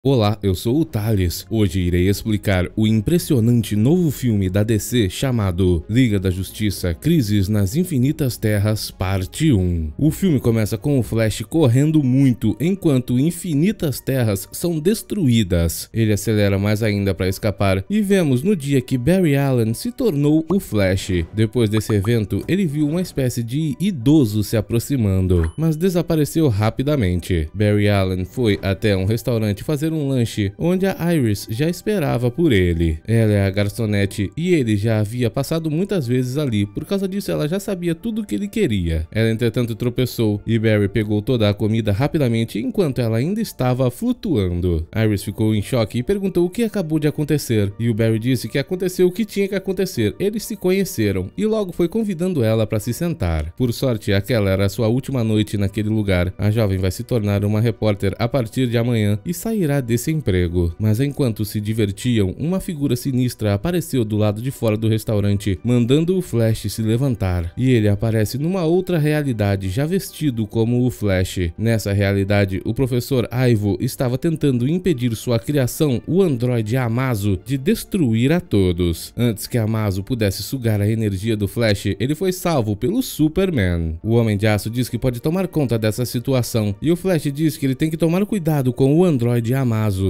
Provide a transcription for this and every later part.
Olá, eu sou o Thales. Hoje irei explicar o impressionante novo filme da DC chamado Liga da Justiça Crises nas Infinitas Terras, Parte 1. O filme começa com o Flash correndo muito enquanto infinitas terras são destruídas. Ele acelera mais ainda para escapar e vemos no dia que Barry Allen se tornou o Flash. Depois desse evento, ele viu uma espécie de idoso se aproximando, mas desapareceu rapidamente. Barry Allen foi até um restaurante fazer um lanche onde a Iris já esperava por ele. Ela é a garçonete e ele já havia passado muitas vezes ali, por causa disso ela já sabia tudo o que ele queria. Ela entretanto tropeçou e Barry pegou toda a comida rapidamente enquanto ela ainda estava flutuando. Iris ficou em choque e perguntou o que acabou de acontecer, e o Barry disse que aconteceu o que tinha que acontecer. Eles se conheceram e logo foi convidando ela para se sentar. Por sorte, aquela era a sua última noite naquele lugar. A jovem vai se tornar uma repórter a partir de amanhã e sairá desse emprego. Mas enquanto se divertiam, uma figura sinistra apareceu do lado de fora do restaurante, mandando o Flash se levantar. E ele aparece numa outra realidade, já vestido como o Flash. Nessa realidade, o professor Ivo estava tentando impedir sua criação, o androide Amazo, de destruir a todos. Antes que Amazo pudesse sugar a energia do Flash, ele foi salvo pelo Superman. O Homem de Aço diz que pode tomar conta dessa situação, e o Flash diz que ele tem que tomar cuidado com o androide Amazo,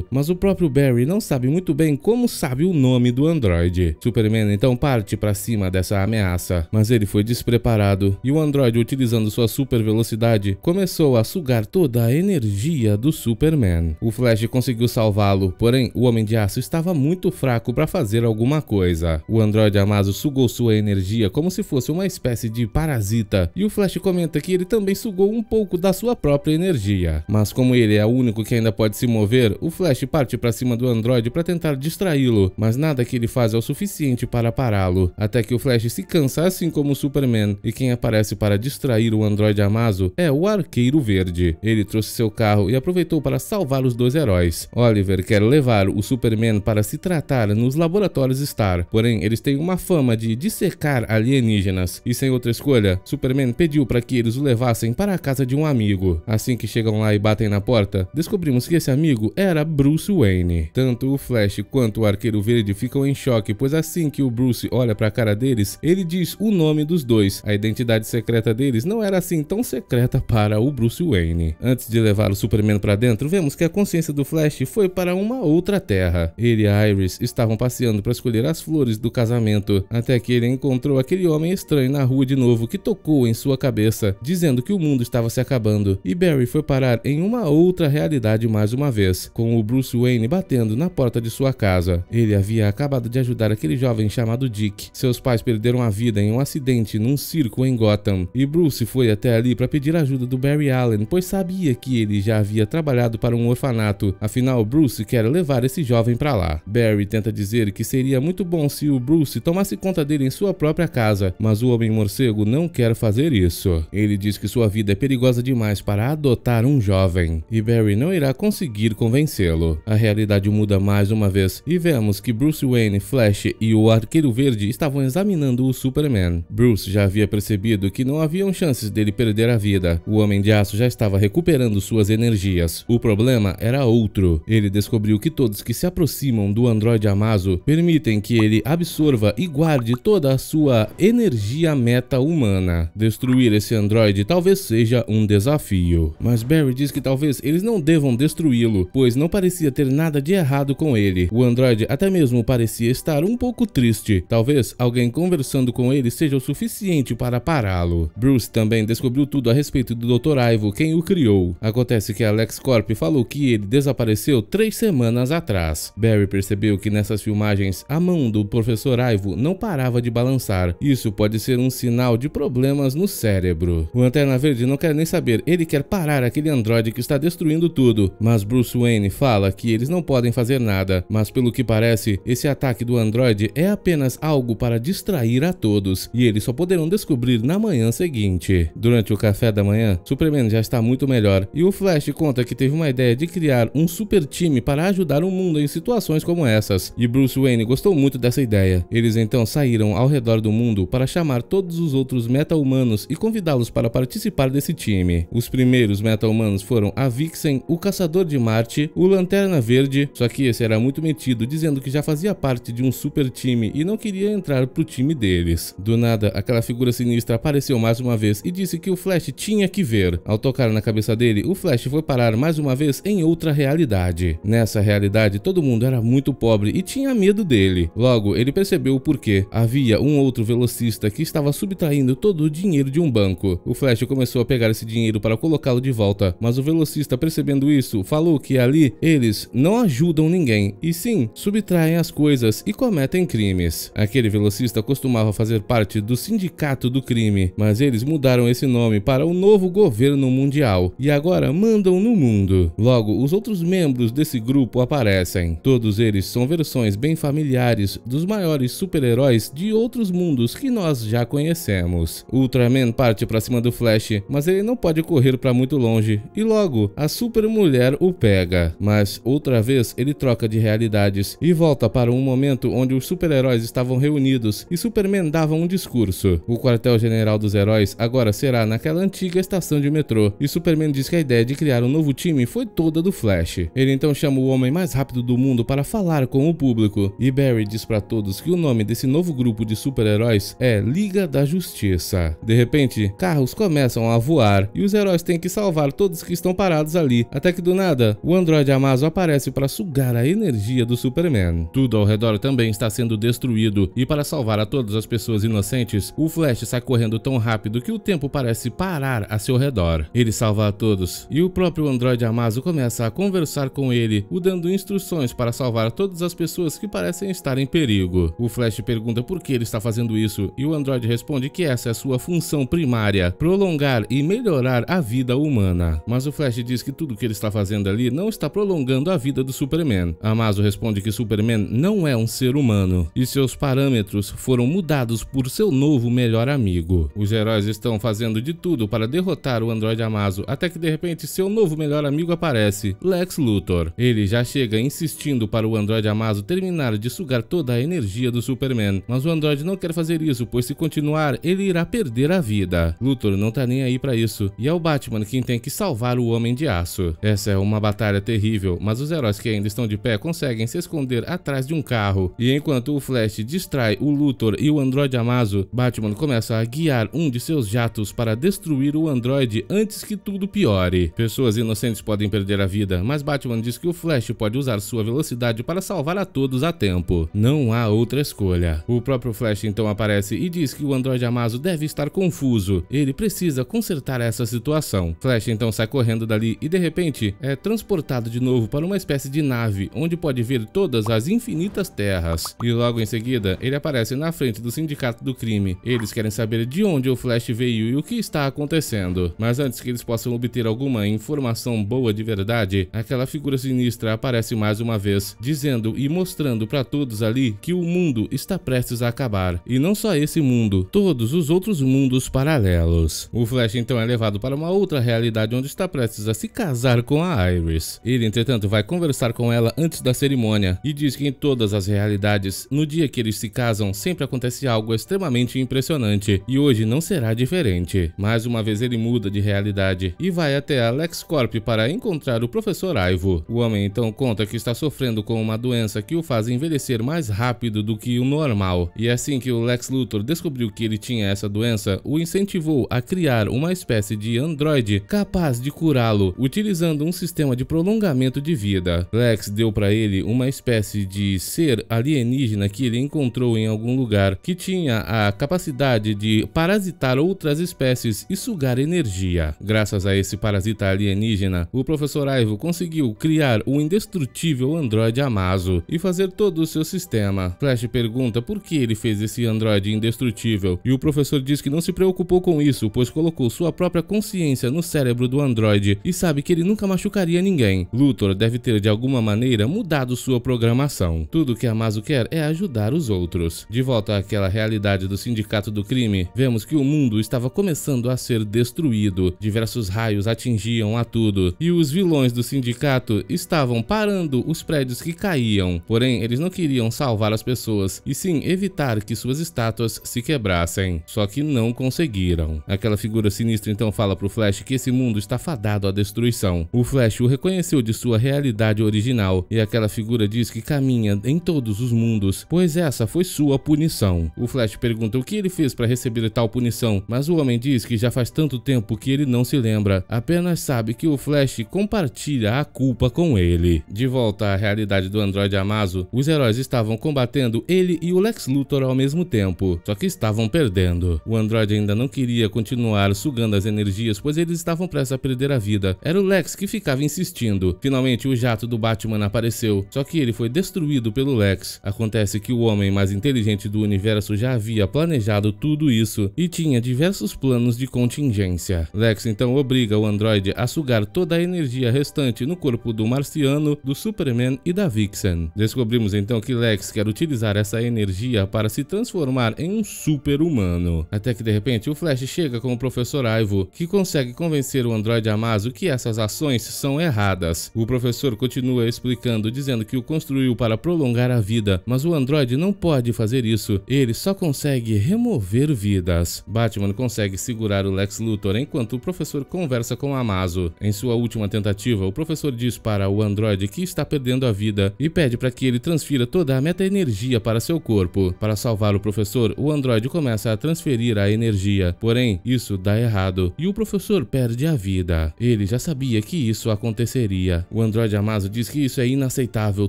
mas o próprio Barry não sabe muito bem como sabe o nome do androide. Superman então parte para cima dessa ameaça, mas ele foi despreparado, e o androide, utilizando sua super velocidade, começou a sugar toda a energia do Superman. O Flash conseguiu salvá-lo, porém o Homem de Aço estava muito fraco para fazer alguma coisa. O androide Amazo sugou sua energia como se fosse uma espécie de parasita, e o Flash comenta que ele também sugou um pouco da sua própria energia. Mas como ele é o único que ainda pode se mover, o Flash parte para cima do androide para tentar distraí-lo, mas nada que ele faz é o suficiente para pará-lo, até que o Flash se cansa assim como o Superman, e quem aparece para distrair o androide Amazo é o Arqueiro Verde. Ele trouxe seu carro e aproveitou para salvar os dois heróis. Oliver quer levar o Superman para se tratar nos laboratórios Star, porém eles têm uma fama de dissecar alienígenas, e sem outra escolha, Superman pediu para que eles o levassem para a casa de um amigo. Assim que chegam lá e batem na porta, descobrimos que esse amigo era Bruce Wayne. Tanto o Flash quanto o Arqueiro Verde ficam em choque, pois assim que o Bruce olha para a cara deles, ele diz o nome dos dois. A identidade secreta deles não era assim tão secreta para o Bruce Wayne. Antes de levar o Superman para dentro, vemos que a consciência do Flash foi para uma outra terra. Ele e a Iris estavam passeando para escolher as flores do casamento, até que ele encontrou aquele homem estranho na rua de novo que tocou em sua cabeça, dizendo que o mundo estava se acabando, e Barry foi parar em uma outra realidade mais uma vez, com o Bruce Wayne batendo na porta de sua casa. Ele havia acabado de ajudar aquele jovem chamado Dick. Seus pais perderam a vida em um acidente num circo em Gotham, e Bruce foi até ali para pedir ajuda do Barry Allen, pois sabia que ele já havia trabalhado para um orfanato. Afinal, Bruce quer levar esse jovem para lá. Barry tenta dizer que seria muito bom se o Bruce tomasse conta dele em sua própria casa, mas o Homem-Morcego não quer fazer isso. Ele diz que sua vida é perigosa demais para adotar um jovem, e Barry não irá conseguir convencê-lo. A realidade muda mais uma vez, e vemos que Bruce Wayne, Flash e o Arqueiro Verde estavam examinando o Superman. Bruce já havia percebido que não haviam chances dele perder a vida. O Homem de Aço já estava recuperando suas energias. O problema era outro. Ele descobriu que todos que se aproximam do androide Amazo permitem que ele absorva e guarde toda a sua energia meta-humana. Destruir esse androide talvez seja um desafio, mas Barry diz que talvez eles não devam destruí-lo, pois não parecia ter nada de errado com ele. O androide até mesmo parecia estar um pouco triste. Talvez alguém conversando com ele seja o suficiente para pará-lo. Bruce também descobriu tudo a respeito do Dr. Ivo, quem o criou. Acontece que a LexCorp falou que ele desapareceu 3 semanas atrás. Barry percebeu que nessas filmagens a mão do professor Ivo não parava de balançar. Isso pode ser um sinal de problemas no cérebro. O Lanterna Verde não quer nem saber, ele quer parar aquele androide que está destruindo tudo, mas Bruce Wayne fala que eles não podem fazer nada, mas pelo que parece, esse ataque do androide é apenas algo para distrair a todos, e eles só poderão descobrir na manhã seguinte. Durante o café da manhã, Superman já está muito melhor, e o Flash conta que teve uma ideia de criar um super time para ajudar o mundo em situações como essas, e Bruce Wayne gostou muito dessa ideia. Eles então saíram ao redor do mundo para chamar todos os outros meta-humanos e convidá-los para participar desse time. Os primeiros meta-humanos foram a Vixen, o Caçador de Marte Flash, o Lanterna Verde, só que esse era muito metido, dizendo que já fazia parte de um super time e não queria entrar pro time deles. Do nada, aquela figura sinistra apareceu mais uma vez e disse que o Flash tinha que ver. Ao tocar na cabeça dele, o Flash foi parar mais uma vez em outra realidade. Nessa realidade, todo mundo era muito pobre e tinha medo dele. Logo, ele percebeu o porquê. Havia um outro velocista que estava subtraindo todo o dinheiro de um banco. O Flash começou a pegar esse dinheiro para colocá-lo de volta, mas o velocista, percebendo isso, falou que ali eles não ajudam ninguém, e sim subtraem as coisas e cometem crimes. Aquele velocista costumava fazer parte do Sindicato do Crime, mas eles mudaram esse nome para o novo governo mundial e agora mandam no mundo. Logo, os outros membros desse grupo aparecem. Todos eles são versões bem familiares dos maiores super-heróis de outros mundos que nós já conhecemos. Ultraman parte para cima do Flash, mas ele não pode correr para muito longe e logo a Supermulher o pega. Mas outra vez ele troca de realidades e volta para um momento onde os super-heróis estavam reunidos e Superman dava um discurso. O quartel-general dos heróis agora será naquela antiga estação de metrô e Superman diz que a ideia de criar um novo time foi toda do Flash. Ele então chama o homem mais rápido do mundo para falar com o público e Barry diz para todos que o nome desse novo grupo de super-heróis é Liga da Justiça. De repente, carros começam a voar e os heróis têm que salvar todos que estão parados ali, até que do nada, o androide Amazo aparece para sugar a energia do Superman. Tudo ao redor também está sendo destruído e para salvar a todas as pessoas inocentes, o Flash sai correndo tão rápido que o tempo parece parar a seu redor. Ele salva a todos e o próprio androide Amazo começa a conversar com ele, o dando instruções para salvar todas as pessoas que parecem estar em perigo. O Flash pergunta por que ele está fazendo isso e o androide responde que essa é a sua função primária, prolongar e melhorar a vida humana. Mas o Flash diz que tudo que ele está fazendo ali não está prolongando a vida do Superman. Amazo responde que Superman não é um ser humano e seus parâmetros foram mudados por seu novo melhor amigo. Os heróis estão fazendo de tudo para derrotar o androide Amazo, até que de repente seu novo melhor amigo aparece, Lex Luthor. Ele já chega insistindo para o androide Amazo terminar de sugar toda a energia do Superman, mas o androide não quer fazer isso, pois se continuar, ele irá perder a vida. Luthor não tá nem aí para isso, e é o Batman quem tem que salvar o Homem de Aço. Essa é uma batalha terrível, mas os heróis que ainda estão de pé conseguem se esconder atrás de um carro, e enquanto o Flash distrai o Luthor e o androide Amazo, Batman começa a guiar um de seus jatos para destruir o androide antes que tudo piore. Pessoas inocentes podem perder a vida, mas Batman diz que o Flash pode usar sua velocidade para salvar a todos a tempo. Não há outra escolha. O próprio Flash então aparece e diz que o androide Amazo deve estar confuso. Ele precisa consertar essa situação. Flash então sai correndo dali e de repente é transportado de novo para uma espécie de nave, onde pode ver todas as infinitas terras. E logo em seguida, ele aparece na frente do Sindicato do Crime. Eles querem saber de onde o Flash veio e o que está acontecendo. Mas antes que eles possam obter alguma informação boa de verdade, aquela figura sinistra aparece mais uma vez, dizendo e mostrando para todos ali que o mundo está prestes a acabar. E não só esse mundo, todos os outros mundos paralelos. O Flash então é levado para uma outra realidade onde está prestes a se casar com a Iris. Ele, entretanto, vai conversar com ela antes da cerimônia e diz que em todas as realidades, no dia que eles se casam, sempre acontece algo extremamente impressionante e hoje não será diferente. Mais uma vez ele muda de realidade e vai até a LexCorp para encontrar o Professor Ivo. O homem então conta que está sofrendo com uma doença que o faz envelhecer mais rápido do que o normal, e assim que o Lex Luthor descobriu que ele tinha essa doença, o incentivou a criar uma espécie de androide capaz de curá-lo, utilizando um sistema de prolongamento de vida. Lex deu para ele uma espécie de ser alienígena que ele encontrou em algum lugar, que tinha a capacidade de parasitar outras espécies e sugar energia. Graças a esse parasita alienígena, o Professor Ivo conseguiu criar o indestrutível androide Amazo e fazer todo o seu sistema. Flash pergunta por que ele fez esse androide indestrutível, e o professor diz que não se preocupou com isso, pois colocou sua própria consciência no cérebro do androide e sabe que ele nunca machucaria ninguém. Luthor deve ter de alguma maneira mudado sua programação. Tudo que Amazo quer é ajudar os outros. De volta àquela realidade do Sindicato do Crime, vemos que o mundo estava começando a ser destruído. Diversos raios atingiam a tudo e os vilões do sindicato estavam parando os prédios que caíam. Porém, eles não queriam salvar as pessoas e sim evitar que suas estátuas se quebrassem. Só que não conseguiram. Aquela figura sinistra então fala pro Flash que esse mundo está fadado à destruição. O Flash o reconheceu desapareceu de sua realidade original e aquela figura diz que caminha em todos os mundos, pois essa foi sua punição. O Flash pergunta o que ele fez para receber tal punição, mas o homem diz que já faz tanto tempo que ele não se lembra, apenas sabe que o Flash compartilha a culpa com ele. De volta à realidade do androide Amazo, os heróis estavam combatendo ele e o Lex Luthor ao mesmo tempo, só que estavam perdendo. O androide ainda não queria continuar sugando as energias, pois eles estavam prestes a perder a vida. Era o Lex que ficava insistindo. Finalmente o jato do Batman apareceu, só que ele foi destruído pelo Lex. Acontece que o homem mais inteligente do universo já havia planejado tudo isso e tinha diversos planos de contingência. Lex então obriga o androide a sugar toda a energia restante no corpo do Marciano, do Superman e da Vixen. Descobrimos então que Lex quer utilizar essa energia para se transformar em um super-humano. Até que de repente o Flash chega com o Professor Ivo, que consegue convencer o androide Amazo que essas ações são erradas. O professor continua explicando, dizendo que o construiu para prolongar a vida, mas o androide não pode fazer isso, ele só consegue remover vidas. Batman consegue segurar o Lex Luthor enquanto o professor conversa com Amazo. Em sua última tentativa, o professor diz para o androide que está perdendo a vida e pede para que ele transfira toda a meta-energia para seu corpo. Para salvar o professor, o androide começa a transferir a energia, porém isso dá errado e o professor perde a vida. Ele já sabia que isso aconteceria. O androide Amazo diz que isso é inaceitável,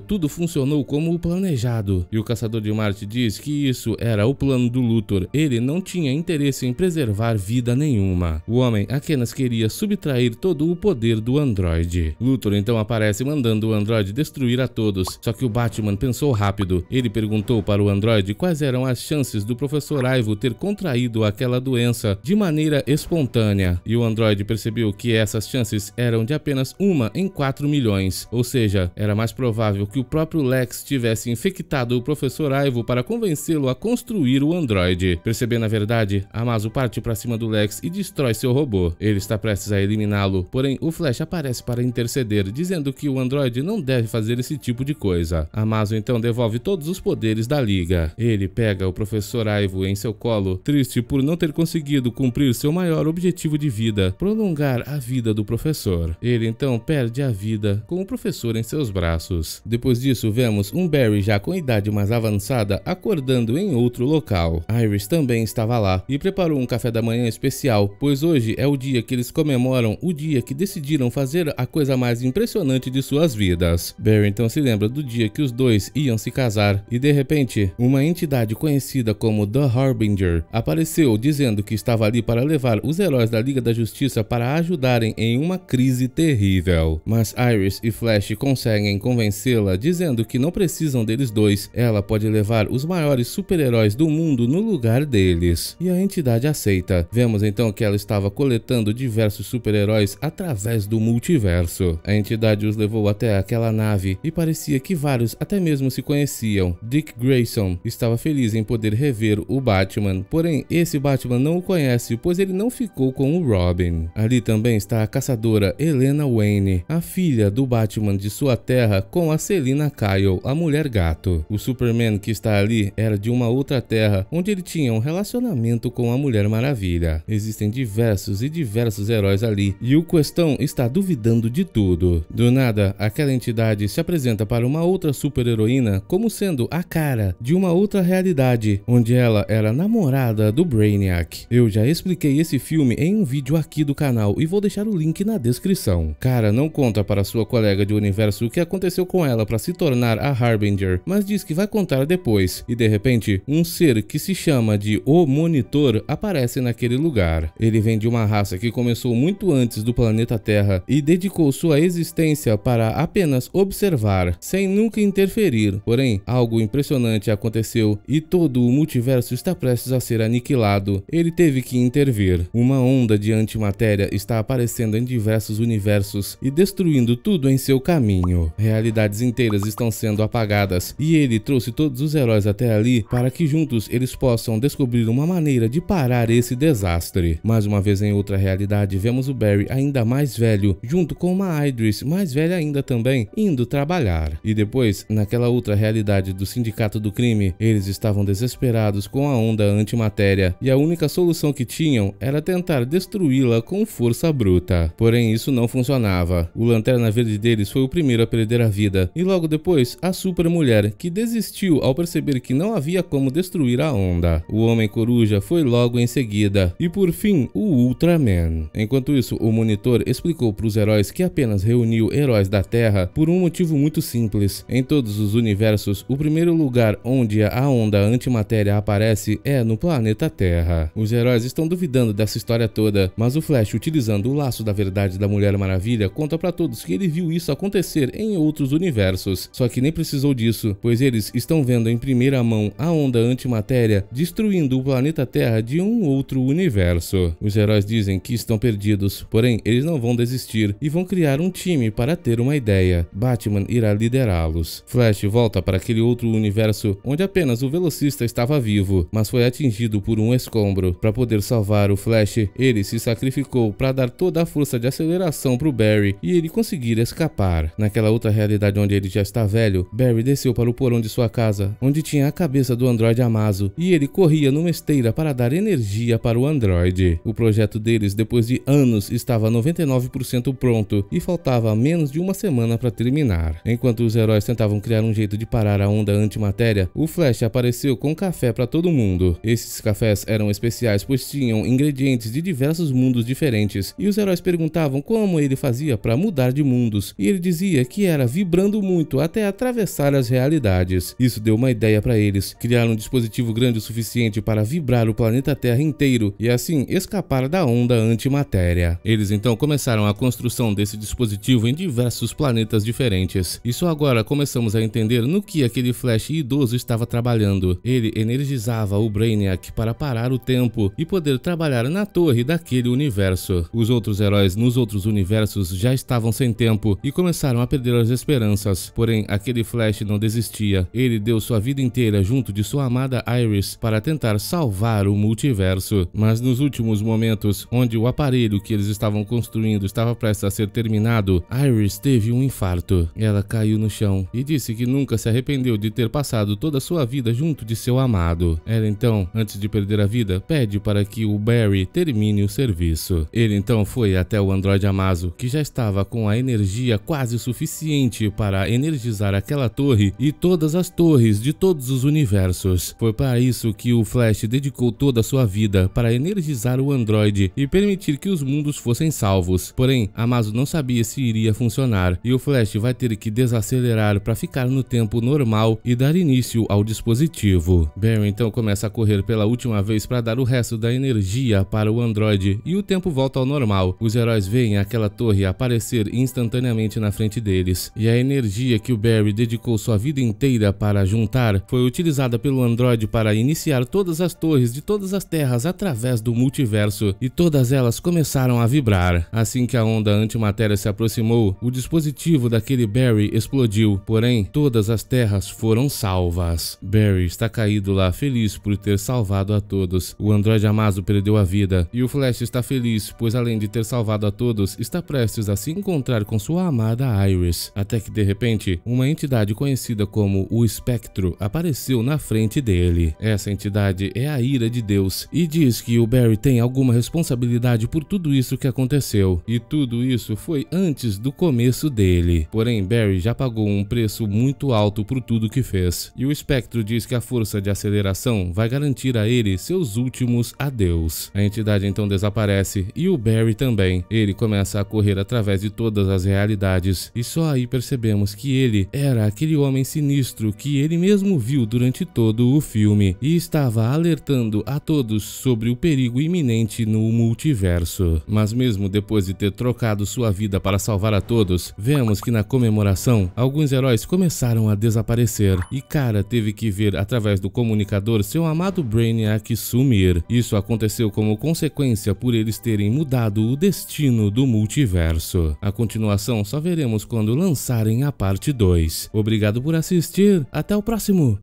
tudo funcionou como o planejado. E o Caçador de Marte diz que isso era o plano do Luthor, ele não tinha interesse em preservar vida nenhuma. O homem apenas queria subtrair todo o poder do androide. Luthor então aparece mandando o androide destruir a todos, só que o Batman pensou rápido. Ele perguntou para o androide quais eram as chances do Professor Ivo ter contraído aquela doença de maneira espontânea, e o androide percebeu que essas chances eram de apenas 1 em 4 milhões, ou seja, era mais provável que o próprio Lex tivesse infectado o Professor Ivo para convencê-lo a construir o androide. Percebendo a verdade, Amazo parte para cima do Lex e destrói seu robô. Ele está prestes a eliminá-lo, porém o Flash aparece para interceder, dizendo que o androide não deve fazer esse tipo de coisa. Amazo então devolve todos os poderes da Liga. Ele pega o Professor Ivo em seu colo, triste por não ter conseguido cumprir seu maior objetivo de vida, prolongar a vida do professor. Ele então perde a vida com o professor em seus braços. Depois disso, vemos um Barry já com idade mais avançada acordando em outro local. Iris também estava lá e preparou um café da manhã especial, pois hoje é o dia que eles comemoram o dia que decidiram fazer a coisa mais impressionante de suas vidas. Barry então se lembra do dia que os dois iam se casar e de repente uma entidade conhecida como The Harbinger apareceu, dizendo que estava ali para levar os heróis da Liga da Justiça para ajudarem em uma crise terrível. Mas Iris e Flash conseguem convencê-la, dizendo que não precisam deles dois, ela pode levar os maiores super-heróis do mundo no lugar deles. E a entidade aceita. Vemos então que ela estava coletando diversos super-heróis através do multiverso. A entidade os levou até aquela nave e parecia que vários até mesmo se conheciam. Dick Grayson estava feliz em poder rever o Batman, porém esse Batman não o conhece, pois ele não ficou com o Robin. Ali também está a caçadora Helena Wayne, a filha do Batman de sua terra, com a Selina Kyle, a mulher gato. O Superman que está ali era de uma outra terra, onde ele tinha um relacionamento com a Mulher Maravilha. Existem diversos heróis ali, e o Questão está duvidando de tudo. Do nada, aquela entidade se apresenta para uma outra super-heroína como sendo a cara de uma outra realidade, onde ela era namorada do Brainiac. Eu já expliquei esse filme em um vídeo aqui do canal e vou deixar o link na descrição. Cara não conta para sua colega de universo o que aconteceu com ela para se tornar a Harbinger, mas diz que vai contar depois, e de repente, um ser que se chama de O Monitor aparece naquele lugar. Ele vem de uma raça que começou muito antes do planeta Terra e dedicou sua existência para apenas observar, sem nunca interferir. Porém, algo impressionante aconteceu e todo o multiverso está prestes a ser aniquilado. Ele teve que intervir. Uma onda de antimatéria está aparecendo em diversos universos e destruindo tudo em seu caminho. Realidades inteiras estão sendo apagadas e ele trouxe todos os heróis até ali para que juntos eles possam descobrir uma maneira de parar esse desastre. Mais uma vez em outra realidade, vemos o Barry ainda mais velho, junto com uma Idris mais velha ainda também, indo trabalhar. E depois, naquela outra realidade do Sindicato do Crime, eles estavam desesperados com a onda antimatéria e a única solução que tinham era tentar destruí-la com força bruta. Porém, isso não funcionava. O Lanterna Verde deles foi o primeiro a perder a vida, e logo depois a Super-Mulher, que desistiu ao perceber que não havia como destruir a onda. O Homem-Coruja foi logo em seguida, e por fim o Ultraman. Enquanto isso, o Monitor explicou para os heróis que apenas reuniu heróis da Terra por um motivo muito simples. Em todos os universos, o primeiro lugar onde a onda antimatéria aparece é no planeta Terra. Os heróis estão duvidando dessa história toda, mas o Flash, utilizando o laço da verdade da Mulher Maravilha, conta para todos que ele viu isso acontecer em outros universos. Só que nem precisou disso, pois eles estão vendo em primeira mão a onda antimatéria destruindo o planeta Terra de um outro universo. Os heróis dizem que estão perdidos, porém eles não vão desistir e vão criar um time para ter uma ideia. Batman irá liderá-los. Flash volta para aquele outro universo onde apenas o velocista estava vivo, mas foi atingido por um escombro. Para poder salvar o Flash, ele se sacrificou para dar toda a força de aceleração para o Barry e ele conseguir escapar. Naquela outra realidade onde ele já está velho, Barry desceu para o porão de sua casa, onde tinha a cabeça do androide Amazo, e ele corria numa esteira para dar energia para o androide. O projeto deles, depois de anos, estava 99% pronto e faltava menos de uma semana para terminar. Enquanto os heróis tentavam criar um jeito de parar a onda antimatéria, o Flash apareceu com café para todo mundo. Esses cafés eram especiais pois tinham ingredientes de diversos mundos diferentes, e os heróis perguntavam como ele fazia para mudar de mundos, e ele dizia que era vibrando muito até atravessar as realidades. Isso deu uma ideia para eles, criar um dispositivo grande o suficiente para vibrar o planeta Terra inteiro e assim escapar da onda antimatéria. Eles então começaram a construção desse dispositivo em diversos planetas diferentes, e só agora começamos a entender no que aquele Flash idoso estava trabalhando. Ele energizava o Brainiac para parar o tempo e poder trabalhar na torre daquele universo. Os outros heróis nos outros universos já estavam sem tempo e começaram a perder as esperanças, porém aquele Flash não desistia. Ele deu sua vida inteira junto de sua amada Iris para tentar salvar o multiverso, mas nos últimos momentos, onde o aparelho que eles estavam construindo estava prestes a ser terminado, Iris teve um infarto. Ela caiu no chão e disse que nunca se arrependeu de ter passado toda a sua vida junto de seu amado. Ela então, antes de perder a vida, pede para que o Barry termine o serviço. Ele então foi até o androide Amazo, que já estava com a energia quase suficiente para energizar aquela torre e todas as torres de todos os universos. Foi para isso que o Flash dedicou toda a sua vida, para energizar o androide e permitir que os mundos fossem salvos. Porém, Amazo não sabia se iria funcionar, e o Flash vai ter que desacelerar para ficar no tempo normal e dar início ao dispositivo. Barry então começa a correr pela última vez para dar o resto da energia para o androide e o tempo volta ao normal. Os heróis veem aquela torre aparecer instantaneamente na frente deles, e a energia que o Barry dedicou sua vida inteira para juntar foi utilizada pelo androide para iniciar todas as torres de todas as terras através do multiverso, e todas elas começaram a vibrar. Assim que a onda antimatéria se aproximou, o dispositivo daquele Barry explodiu, porém todas as terras foram salvas. Barry está caído lá feliz por ter salvado a todos. O androide Amazo perdeu a vida e o Flash está feliz, pois além de ter salvado a todos, está prestes a se encontrar com sua amada Iris, até que de repente uma entidade conhecida como o Espectro apareceu na frente dele. Essa entidade é a ira de Deus e diz que o Barry tem alguma responsabilidade por tudo isso que aconteceu, e tudo isso foi antes do começo dele. Porém, Barry já pagou um preço muito alto por tudo que fez, e o Espectro diz que a força de aceleração vai garantir a ele seus últimos adeus. A entidade então desaparece e o Barry também. Ele começa a correr através de todas as realidades, e só aí percebemos que ele era aquele homem sinistro que ele mesmo viu durante todo o filme e estava alertando a todos sobre o perigo iminente no multiverso. Mas mesmo depois de ter trocado sua vida para salvar a todos, vemos que na comemoração alguns heróis começaram a desaparecer, e Kara teve que ver através do comunicador seu amado Brainiac sumir. Isso aconteceu como consequência por eles terem mudado o destino do multiverso. A continuação só veremos quando lançarem a parte 2. Obrigado por assistir, até o próximo!